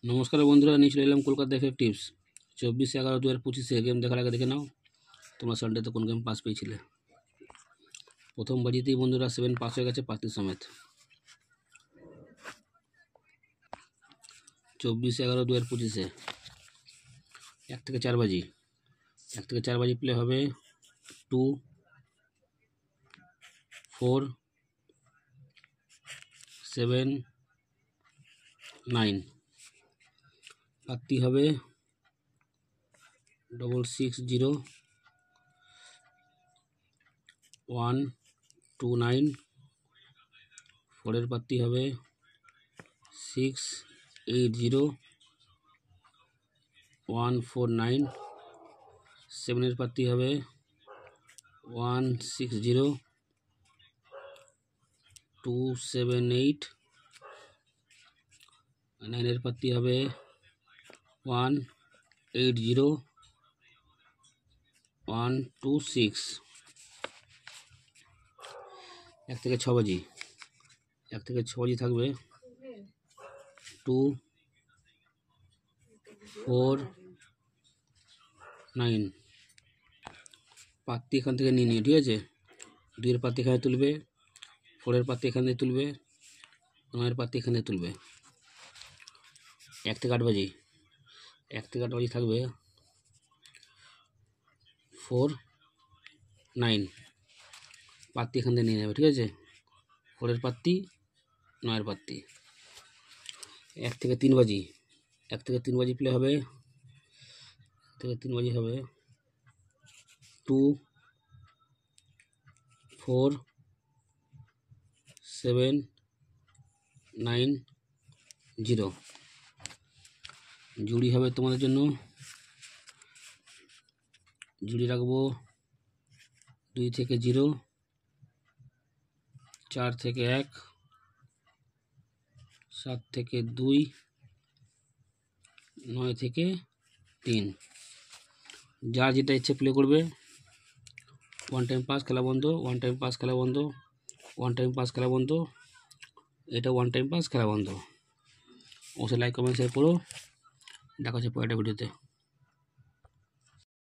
নমস্কার বন্ধুরা, নিয়ে চলে এলাম কলকাতা এফএফ টিপস 24/11/2025 গেম দেখার আগে দেখে নাও তোমরা সানডেতে কোন গেম পাস পেয়েছিলে। প্রথম বাজিতেই বন্ধুরা 7 পাস হয়ে গেছে পাতি সমেত। 24/11/2025 1 থেকে 4 বাজি, 1 থেকে 4 বাজি প্লে হবে 2, 4, 7, 9। পাতি হবে 660 129। ফোরের পাতি হবে 680 149। সেভেনের পাতি হবে 160 278। নাইনের পাতি হবে 180 126। 1 থেকে 6 বাজি, 1 থেকে 6 বাজি থাকবে 2, 4, 9। পাতি এখান থেকে নিয়ে নিও, ঠিক আছে। 2 এর পাতি এখানে তুলবে, 4 এর পাতি এখানে তুলবে, 9 এর পাতি এখানে তুলবে। 1 থেকে 8 বাজি, 1 থেকে 8 বাজি থাকবে 4, 9। পাতি এখান থেকে নিয়ে নেবে, ঠিক আছে। 4 এর পাতি, 9 এর পাতি। 1 থেকে 3 বাজি, 1 থেকে 3 বাজি প্লে হবে, 1 থেকে 3 বাজি হবে 2, 4, 7, 9, 0। জুড়ি হবে তোমাদের জন্য, জুড়ি রাখবো 2 থেকে 0, 4 থেকে 1, 7 থেকে 2, 9 থেকে 3। যার যেটা ইচ্ছে প্লে করবে। 1 টাইম পাস খেলা বন্ধ, 1 টাইম পাস খেলা বন্ধ, 1 টাইম পাস খেলা বন্ধ, এটা 1 টাইম পাস খেলা বন্ধ। অবশ্যই লাইক কমেন্ট শেয়ার করো। দেখা হচ্ছে পরের ভিডিওতে।